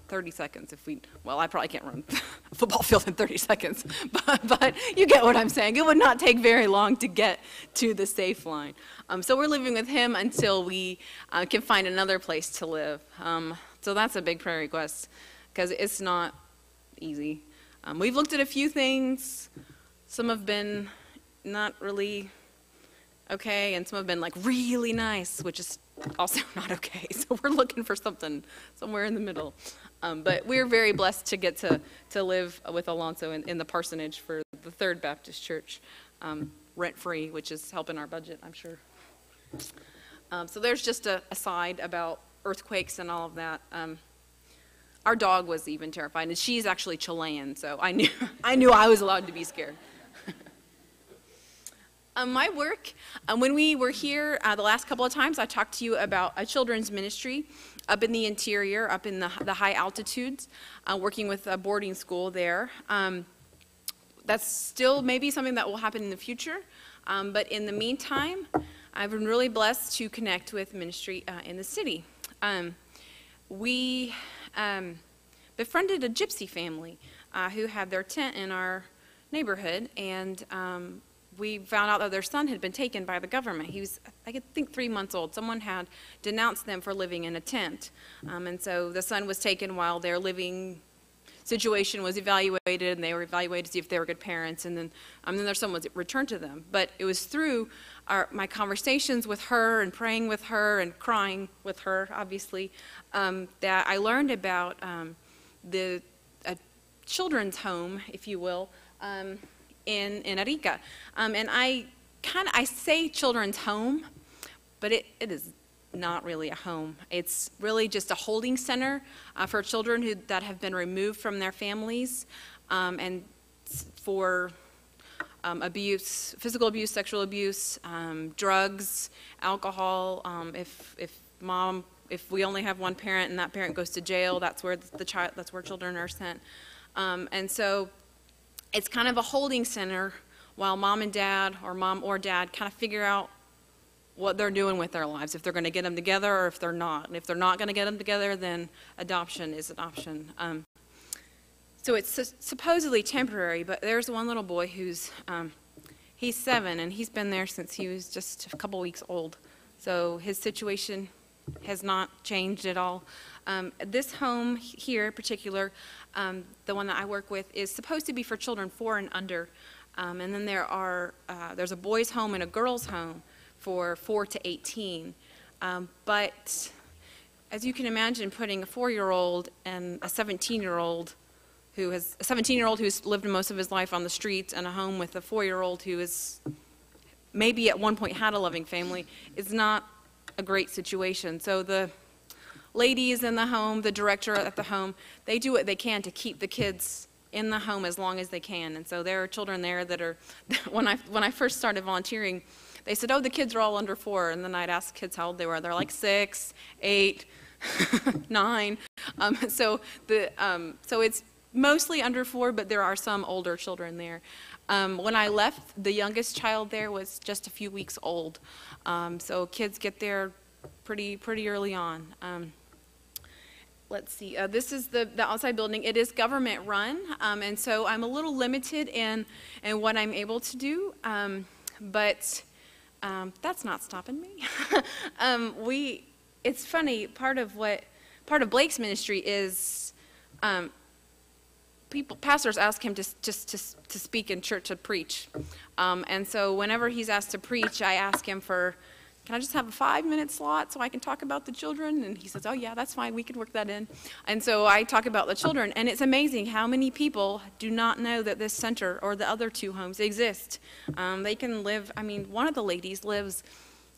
S6: 30 seconds well, I probably can't run a football field in 30 seconds, but you get what I'm saying. It would not take very long to get to the safe line. So we're living with him until we can find another place to live. So that's a big prayer request, because it's not easy. We've looked at a few things. Some have been not really okay, and some have been like really nice, which is also not okay. So we're looking for something somewhere in the middle. But we're very blessed to get to live with Alonso in the parsonage for the Third Baptist Church, rent-free, which is helping our budget, I'm sure. So there's just a side about earthquakes and all of that. Our dog was even terrified, and she's actually Chilean, so I knew I was allowed to be scared. My work, when we were here the last couple of times, I talked to you about a children's ministry up in the interior, up in the high altitudes, working with a boarding school there. That's still maybe something that will happen in the future, but in the meantime, I've been really blessed to connect with ministry in the city. We befriended a gypsy family who had their tent in our neighborhood, and we found out that their son had been taken by the government. He was, I think, 3 months old. Someone had denounced them for living in a tent. And so the son was taken while their living situation was evaluated, and they were evaluated to see if they were good parents, and then their son was returned to them. But it was through my conversations with her and praying with her and crying with her, obviously, that I learned about the children's home, if you will, in Arica. And I say children's home, but it is not really a home. It's really just a holding center for children that have been removed from their families, and for abuse, physical abuse, sexual abuse, drugs, alcohol. If we only have one parent and that parent goes to jail, that's where that's where children are sent. And so it's kind of a holding center while mom and dad, or mom or dad, kind of figure out what they're doing with their lives, if they're going to get them together or if they're not. And if they're not going to get them together, then adoption is an option. So it's supposedly temporary, but there's one little boy who's, he's 7, and he's been there since he was just a couple weeks old. So his situation has not changed at all. This home here in particular, the one that I work with, is supposed to be for children 4 and under. And then there's a boys' home and a girls' home for 4 to 18. But as you can imagine, putting a 4-year-old and a 17-year-old who's lived most of his life on the streets, and a home with a 4-year-old who is maybe at one point had a loving family, is not a great situation. So the ladies in the home, the director at the home, they do what they can to keep the kids in the home as long as they can. And so there are children there that are, when I first started volunteering, they said, oh, the kids are all under 4, and then I'd ask kids how old they were. They're like 6, 8, 9. So it's mostly under 4, but there are some older children there. When I left, the youngest child there was just a few weeks old. So kids get there pretty early on. Let's see, this is the outside building. It is government run, and so I'm a little limited in what I'm able to do, but that's not stopping me. It's funny, part of Blake's ministry is pastors ask him to speak in church, to preach. And so whenever he's asked to preach, I ask him can I just have a 5-minute slot so I can talk about the children? And he says, oh yeah, that's fine, we can work that in. And so I talk about the children, and it's amazing how many people do not know that this center or the other 2 homes exist. They can live, one of the ladies lives,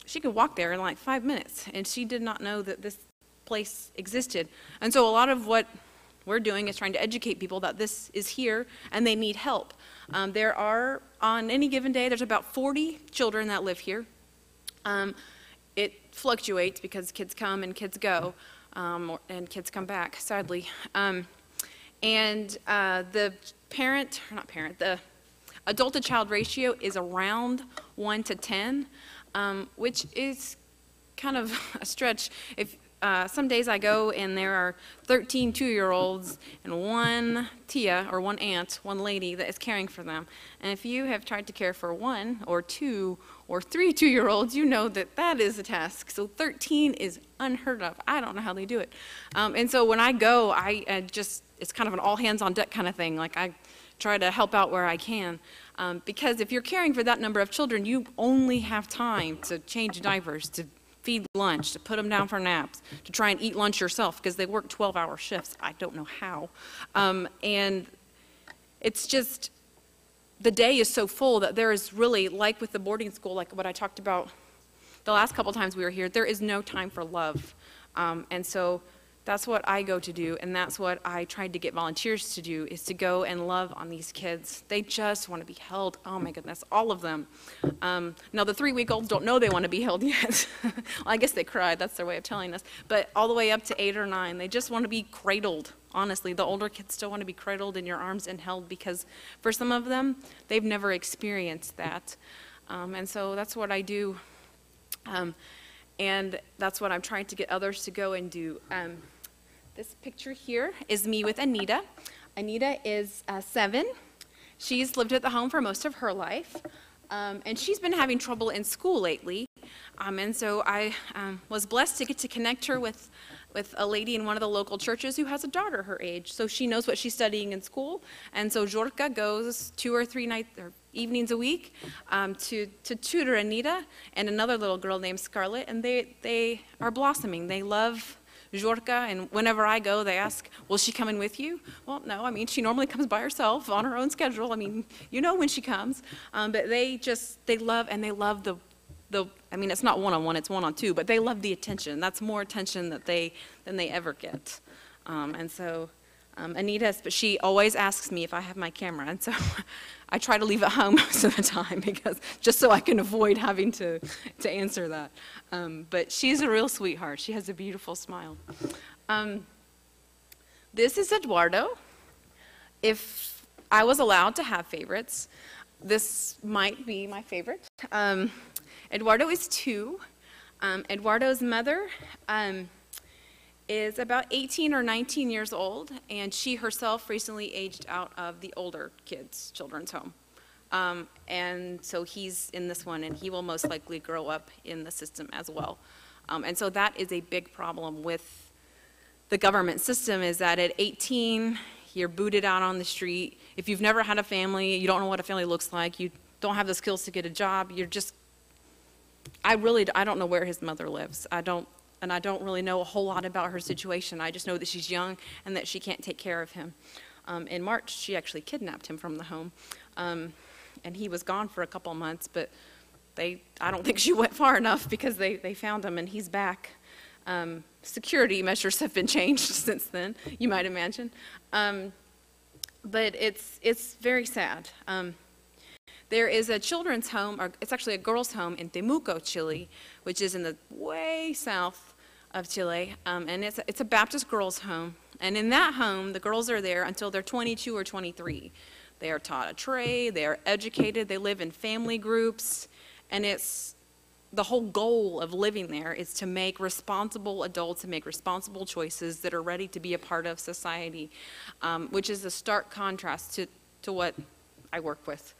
S6: she can walk there in like 5 minutes, and she did not know that this place existed. And so a lot of what we're doing is trying to educate people that this is here and they need help. There are, on any given day, there's about 40 children that live here. It fluctuates because kids come and kids go, and kids come back, sadly. And the the adult to child ratio is around 1 to 10, which is kind of a stretch. If some days I go and there are 13 2-year-olds and one tia, or one aunt, one lady that is caring for them. And if you have tried to care for 1 or 2 or 3 2-year-olds, you know that that is a task. So 13 is unheard of. I don't know how they do it. And so when I go, it's kind of an all hands on deck kind of thing. Like, I try to help out where I can. Because if you're caring for that number of children, you only have time to change diapers, to feed lunch, to put them down for naps, to try and eat lunch yourself, because they work 12-hour shifts. I don't know how. And it's just, the day is so full that there is really, like with the boarding school, like what I talked about the last couple times we were here, there is no time for love. And so that's what I go to do, and that's what I tried to get volunteers to do, is to go and love on these kids. They just want to be held. Oh my goodness, all of them. Now the 3-week-olds don't know they want to be held yet. Well, I guess they cried, that's their way of telling us. But all the way up to 8 or 9, they just want to be cradled. Honestly, the older kids still want to be cradled in your arms and held, because for some of them, they've never experienced that. And so that's what I do. And that's what I'm trying to get others to go and do. This picture here is me with Anita. Anita is 7. She's lived at the home for most of her life. And she's been having trouble in school lately. And so I was blessed to get to connect her with a lady in one of the local churches who has a daughter her age. So she knows what she's studying in school. And so Jorka goes 2 or 3 nights or evenings a week to tutor Anita and another little girl named Scarlett. And they are blossoming. They love Jorka, and whenever I go, they ask, will she come in with you? Well, no, I mean, she normally comes by herself on her own schedule. I mean, you know when she comes. But they love the, I mean, it's not one-on-one, it's one-on-two, but they love the attention. That's more attention than they ever get. And so Anita, but she always asks me if I have my camera, and so I try to leave it home most of the time, because just so I can avoid having to answer that. But she's a real sweetheart. She has a beautiful smile. This is Eduardo. If I was allowed to have favorites, this might be my favorite. Eduardo is 2. Eduardo's mother is about 18 or 19 years old, and she herself recently aged out of the older children's home. And so he's in this one, and he will most likely grow up in the system as well. And so that is a big problem with the government system, is that at 18, you're booted out on the street. If you've never had a family, you don't know what a family looks like, you don't have the skills to get a job, you're just, I don't know where his mother lives. I don't really know a whole lot about her situation. I just know that she's young and that she can't take care of him. In March, she actually kidnapped him from the home. And he was gone for a couple of months, but I don't think she went far enough, because they found him and he's back. Security measures have been changed since then, you might imagine. But it's very sad. There is a children's home, or it's actually a girls' home in Temuco, Chile, which is in the way south of Chile, and it's a Baptist girls' home. And in that home, the girls are there until they're 22 or 23. They are taught a trade, they are educated, they live in family groups, and the whole goal of living there is to make responsible adults and make responsible choices that are ready to be a part of society, which is a stark contrast to what I work with.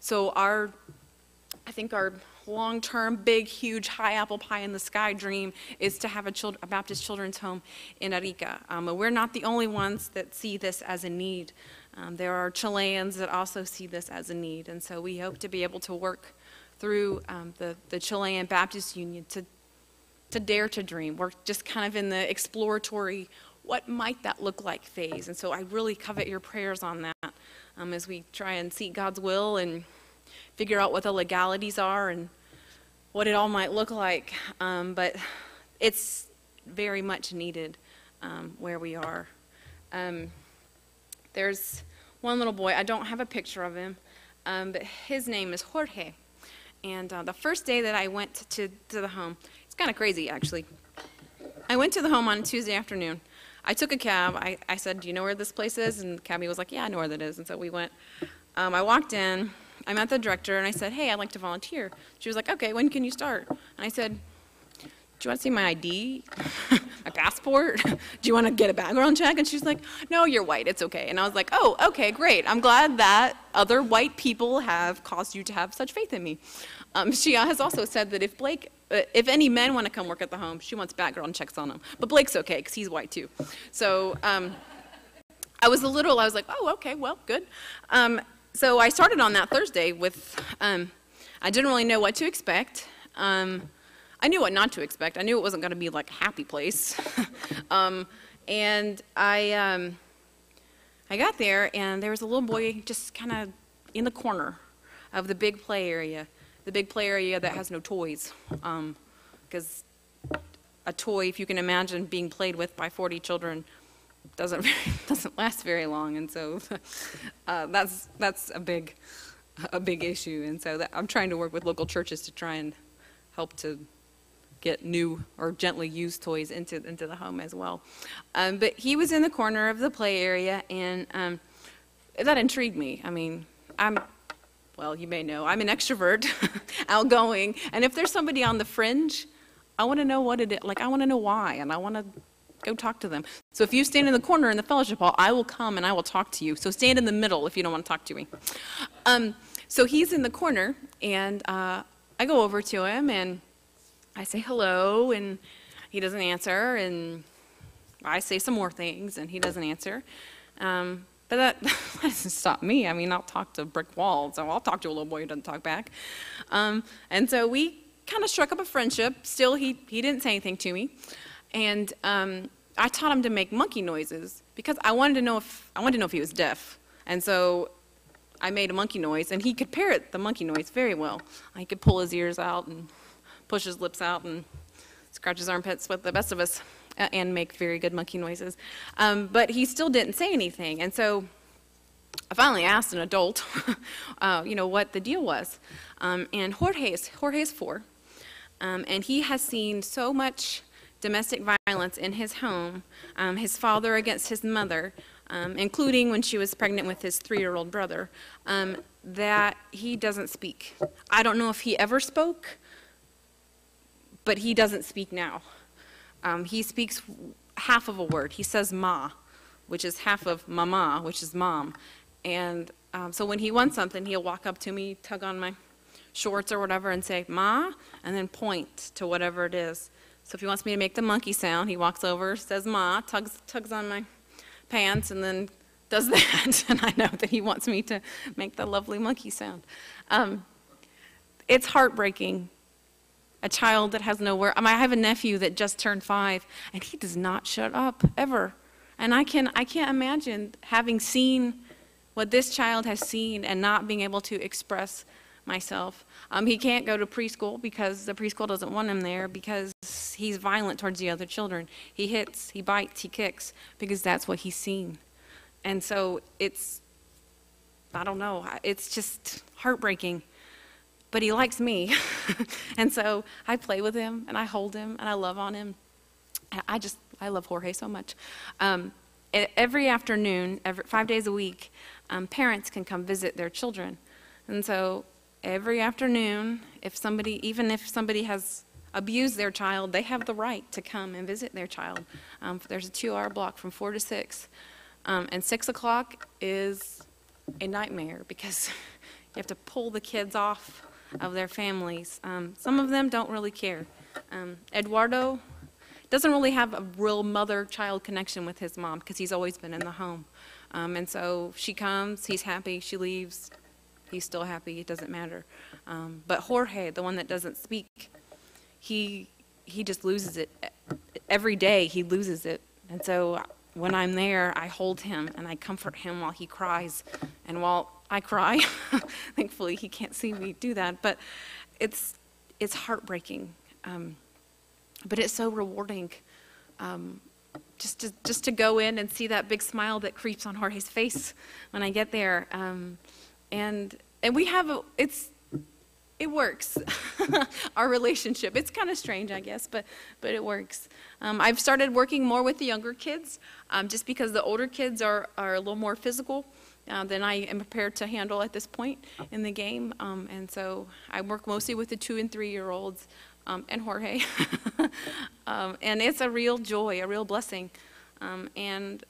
S6: So I think our long-term, big, huge, high apple pie in the sky dream is to have a Baptist children's home in Arica. But we're not the only ones that see this as a need. There are Chileans that also see this as a need, and so we hope to be able to work through the Chilean Baptist Union to dare to dream. We're just kind of in the exploratory, what might that look like phase, and so I really covet your prayers on that. As we try and seek God's will and figure out what the legalities are and what it all might look like. But it's very much needed where we are. There's one little boy, I don't have a picture of him, but his name is Jorge. And the first day that I went to the home, it's kind of crazy actually. I went to the home on Tuesday afternoon. I took a cab. I said, do you know where this place is? And the cabbie was like, yeah, I know where that is. And so we went. I walked in. I met the director, and I said, hey, I'd like to volunteer. She was like, okay, when can you start? And I said, do you want to see my ID, my passport? Do you want to get a background check? And she's like, no, you're white. It's okay. And I was like, oh, okay, great. I'm glad that other white people have caused you to have such faith in me. She has also said that if any men want to come work at the home, she wants background checks on them. But Blake's okay, because he's white too. So I was like, oh, okay, well, good. So I started on that Thursday with, I didn't really know what to expect. I knew what not to expect. I knew it wasn't going to be like a happy place. And I got there, and there was a little boy just kind of in the corner of the big play area. The big play area that has no toys, because a toy, if you can imagine being played with by 40 children, doesn't last very long, and so that's a big issue. And so I'm trying to work with local churches to try and help to get new or gently used toys into the home as well. But he was in the corner of the play area, and that intrigued me. I mean, well, you may know, I'm an extrovert, outgoing, and if there's somebody on the fringe, I want to know what it is, like I want to know why, and I want to go talk to them. So if you stand in the corner in the fellowship hall, I will come and I will talk to you. So stand in the middle if you don't want to talk to me. So he's in the corner, and I go over to him, and I say hello, and he doesn't answer, and I say some more things, and he doesn't answer. But that doesn't stop me. I mean, I'll talk to brick walls, so I'll talk to a little boy who doesn't talk back. And so we kind of struck up a friendship. Still, he didn't say anything to me. And I taught him to make monkey noises because I wanted to know if he was deaf. And so I made a monkey noise, and he could parrot the monkey noise very well. He could pull his ears out and push his lips out and scratch his armpits with the best of us and make very good monkey noises. But he still didn't say anything. And so I finally asked an adult, what the deal was. And Jorge's 4. And he has seen so much domestic violence in his home, his father against his mother, including when she was pregnant with his 3-year-old brother, that he doesn't speak. I don't know if he ever spoke, but he doesn't speak now. He speaks half of a word. He says ma, which is half of mama, which is mom. And so when he wants something, he'll walk up to me, tug on my shorts or whatever, and say ma, and then point to whatever it is. So if he wants me to make the monkey sound, he walks over, says ma, tugs on my pants, and then does that. And I know that he wants me to make the lovely monkey sound. It's heartbreaking. A child that has nowhere. I have a nephew that just turned 5, and he does not shut up ever. And I can't imagine having seen what this child has seen and not being able to express myself. He can't go to preschool because the preschool doesn't want him there because he's violent towards the other children. He hits, he bites, he kicks because that's what he's seen. And so I don't know, it's just heartbreaking. But he likes me, and so I play with him, and I hold him, and I love on him. I love Jorge so much. Every afternoon, 5 days a week, parents can come visit their children. And so every afternoon, even if somebody has abused their child, they have the right to come and visit their child. There's a 2-hour block from 4 to 6. And 6 o'clock is a nightmare because you have to pull the kids off of their families. Some of them don't really care. Eduardo doesn't really have a real mother-child connection with his mom because he's always been in the home. And so she comes, he's happy, she leaves, he's still happy, it doesn't matter. But Jorge, the one that doesn't speak, he just loses it. Every day he loses it. And so when I'm there, I hold him and I comfort him while he cries. And while I cry, thankfully he can't see me do that, but it's heartbreaking. But it's so rewarding just to go in and see that big smile that creeps on Jorge's face when I get there. And we have it works. Our relationship. It's kind of strange, I guess, but it works. I've started working more with the younger kids, just because the older kids are a little more physical than I am prepared to handle at this point in the game. And so I work mostly with the 2- and 3-year-olds and Jorge. And it's a real joy, a real blessing. And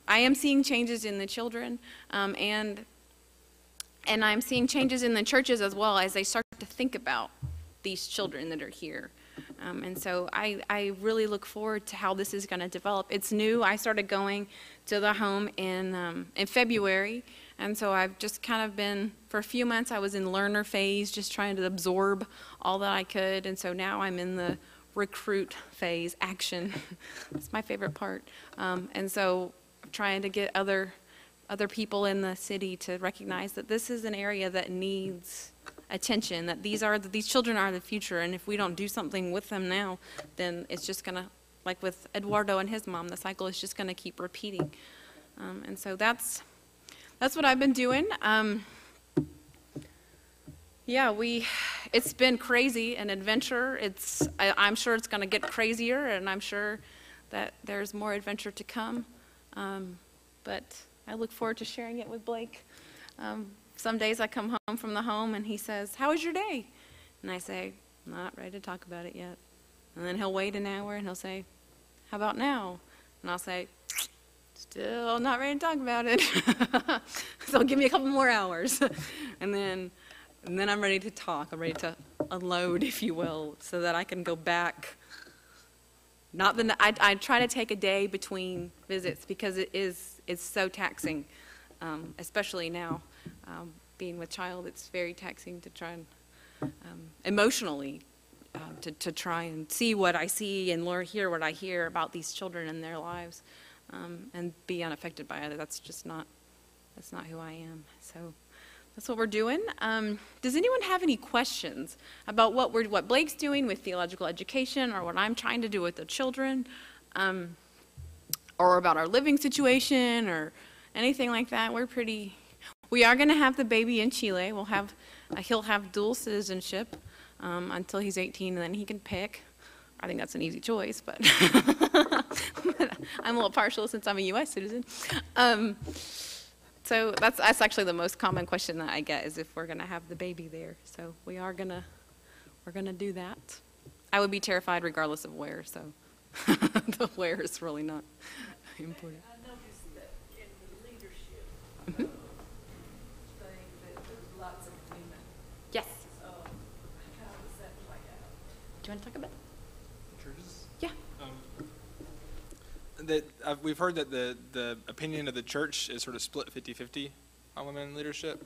S6: I am seeing changes in the children, and I'm seeing changes in the churches as well as they start to think about these children that are here. And so I really look forward to how this is going to develop. It's new. I started going to the home in February, and so I've just kind of been, for a few months, I was in learner phase, just trying to absorb all that I could, and so now I'm in the recruit phase, action. It's my favorite part. And so I'm trying to get other people in the city to recognize that this is an area that needs attention, that these children are the future, and if we don't do something with them now, then it's just going to, like with Eduardo and his mom, the cycle is just going to keep repeating. And so that's what I've been doing. It's been crazy, an adventure. I'm sure it's going to get crazier, and I'm sure that there's more adventure to come. But I look forward to sharing it with Blake. Some days I come home from the home and he says, "How was your day?" And I say, "Not ready to talk about it yet." And then he'll wait an hour and he'll say, "How about now?" And I'll say, "Still not ready to talk about it." So give me a couple more hours. And then And then I'm ready to talk. I'm ready to unload, if you will, so that I can go back. Not the, I try to take a day between visits because it's so taxing, especially now. Being with child, it's very taxing to try and emotionally to try and see what I see and hear what I hear about these children and their lives, and be unaffected by it. That's not who I am. So that's what we're doing. Does anyone have any questions about what Blake's doing with theological education, or what I'm trying to do with the children, or about our living situation, or anything like that? We are going to have the baby in Chile. He'll have dual citizenship until he's 18, and then he can pick. I think that's an easy choice, but I'm a little partial since I'm a U.S. citizen. So that's actually the most common question that I get, is if we're going to have the baby there. So we're going to do that. I would be terrified regardless of where, so the where is really not important.
S4: I noticed that in the leadership
S6: Mhm.
S4: thing, that there's lots of women.
S6: Yes.
S4: How does that play out?
S6: Do you want to talk about it?
S7: Churches?
S6: Yeah.
S7: We've heard that the opinion of the church is sort of split 50-50 on women in leadership,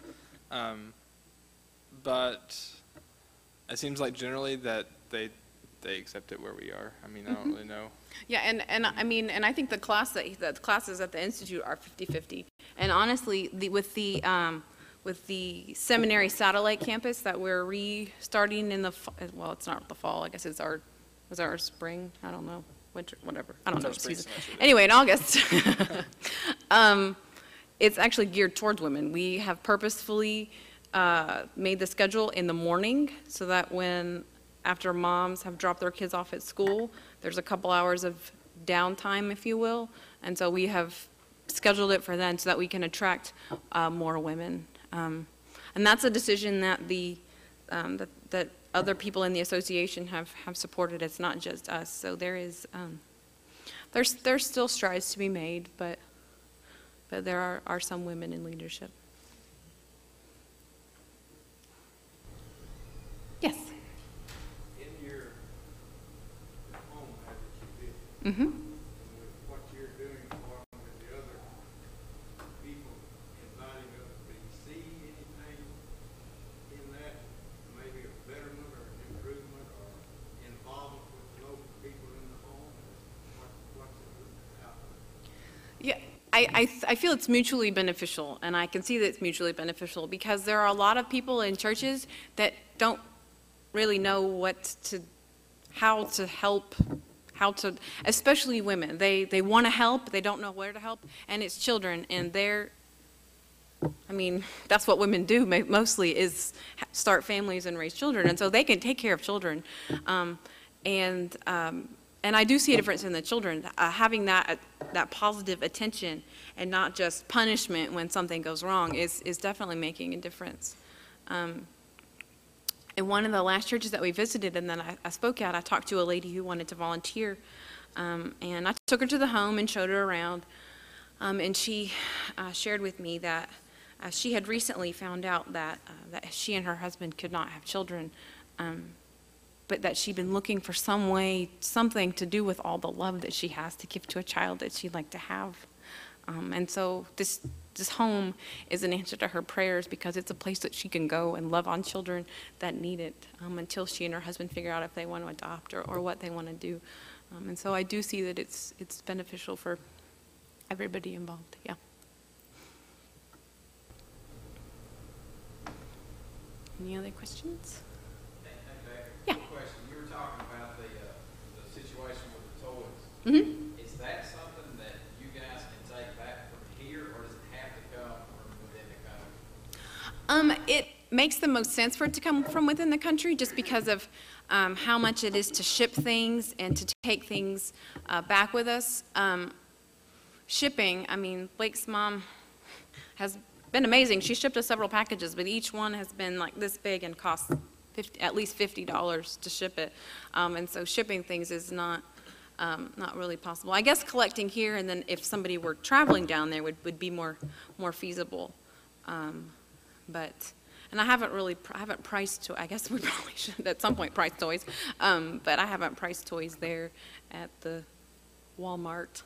S7: but it seems like generally that they accept it where we are. I mean, I don't really know.
S6: Yeah, and I mean, and I think the classes at the Institute are 50-50. And honestly, with the seminary satellite campus that we're restarting in well, it's not the fall. I guess was our spring? I don't know. Winter, whatever. I don't know. Season. Anyway, in August, it's actually geared towards women. We have purposefully made the schedule in the morning so that after moms have dropped their kids off at school, there's a couple hours of downtime, if you will. And so we have scheduled it for then so that we can attract more women. And that's a decision that that other people in the association have supported. It's not just us. So there's still strides to be made, but there are some women in leadership. Yes.
S8: In your home that you did,
S6: Mm-hmm.
S8: and with what you're doing along with the other people inviting us, do you see anything in that, maybe a betterment or an improvement or involvement with the local people in the home? What's it out there?
S6: Yeah, I feel it's mutually beneficial, and I can see that it's mutually beneficial because there are a lot of people in churches that don't really know how to help, especially women. They want to help, they don't know where to help, and it's children, and that's what women do mostly, is start families and raise children, and so they can take care of children. And I do see a difference in the children, having that positive attention and not just punishment when something goes wrong is definitely making a difference. In one of the last churches that we visited and then I spoke at, I talked to a lady who wanted to volunteer, and I took her to the home and showed her around, and she shared with me that she had recently found out that she and her husband could not have children, but that she'd been looking for something to do with all the love that she has to give to a child that she'd like to have. And so this home is an answer to her prayers because it's a place that she can go and love on children that need it until she and her husband figure out if they want to adopt or what they want to do. And so I do see that it's beneficial for everybody involved, yeah. Any other questions? Yeah.
S3: Question, you were talking about the situation with the toys.
S6: Mm-hmm.
S3: Is that something that you guys can take back from here, or does it have to come from within the country?
S6: It makes the most sense for it to come from within the country just because of how much it is to ship things and to take things back with us. Shipping, Blake's mom has been amazing. She shipped us several packages, but each one has been like this big and cost at least $50 to ship it. And so shipping things is not really possible. I guess collecting here, and then if somebody were traveling down there would be more feasible. But And I haven't priced, I guess we probably should at some point price toys, but I haven't priced toys there at the Walmart.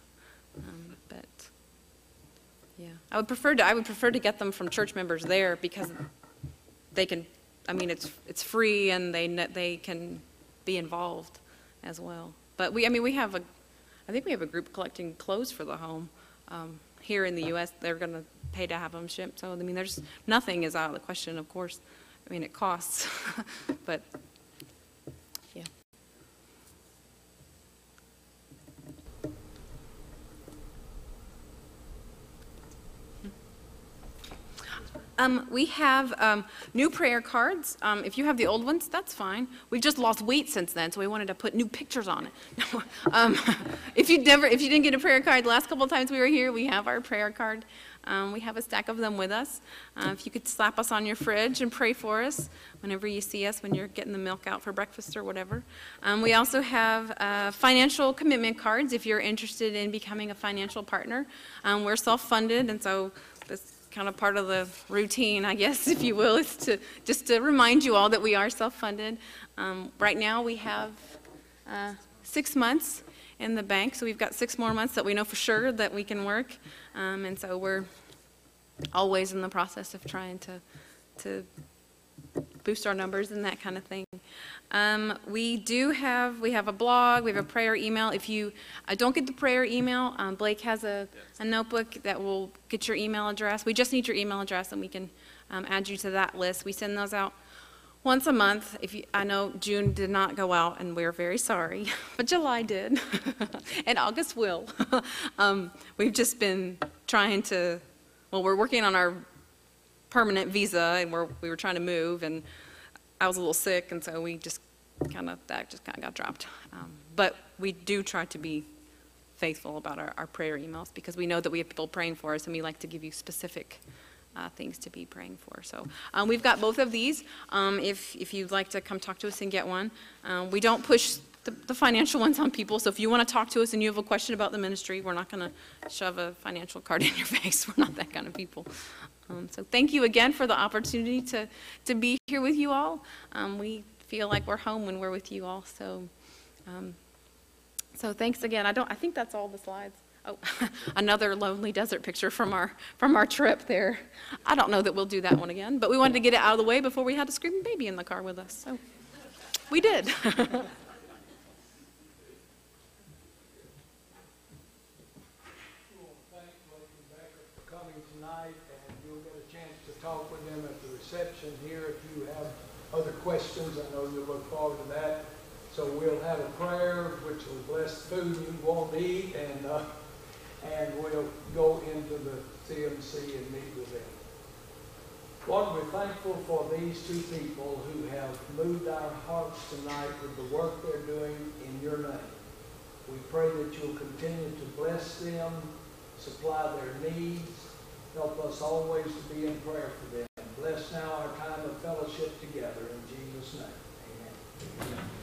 S6: But yeah, I would prefer to get them from church members there because they can, I mean, it's free and they can be involved as well. But I think we have a group collecting clothes for the home. Here in the U.S., they're going to pay to have them shipped. So, I mean, nothing is out of the question, of course. I mean, it costs, but yeah. We have new prayer cards. If you have the old ones, that's fine. We've just lost weight since then, so we wanted to put new pictures on it. If you didn't get a prayer card the last couple of times we were here, we have our prayer card. We have a stack of them with us. If you could slap us on your fridge and pray for us whenever you see us, when you're getting the milk out for breakfast or whatever. We also have financial commitment cards if you're interested in becoming a financial partner. We're self-funded, and so this kind of part of the routine, I guess, if you will, is to remind you all that we are self-funded. Right now we have 6 months in the bank, so we've got 6 more months that we know for sure that we can work, and so we're always in the process of trying to boost our numbers and that kind of thing. We have a blog, we have a prayer email. If you don't get the prayer email, Blake has a notebook that will get your email address. We just need your email address and we can add you to that list. We send those out once a month. I know June did not go out and we're very sorry, but July did, and August will. We've just been trying to, we're working on our permanent visa, and we were trying to move, and I was a little sick, and so that just kind of got dropped. But we do try to be faithful about our prayer emails because we know that we have people praying for us, and we like to give you specific things to be praying for. So we've got both of these. If you'd like to come talk to us and get one, we don't push the financial ones on people. So if you want to talk to us and you have a question about the ministry, we're not going to shove a financial card in your face. We're not that kind of people. So thank you again for the opportunity to be here with you all. We feel like we're home when we're with you all. So thanks again. I think that's all the slides. Oh, another lonely desert picture from our trip there. I don't know that we'll do that one again, but we wanted to get it out of the way before we had a screaming baby in the car with us. So we did.
S5: Talk with them at the reception here if you have other questions. I know you'll look forward to that. So we'll have a prayer which will bless food you won't eat, and we'll go into the CMC and meet with them. Lord, we're thankful for these two people who have moved our hearts tonight with the work they're doing in your name. We pray that you'll continue to bless them, supply their needs. Help us always to be in prayer for them. Bless now our time of fellowship together. In Jesus' name, amen.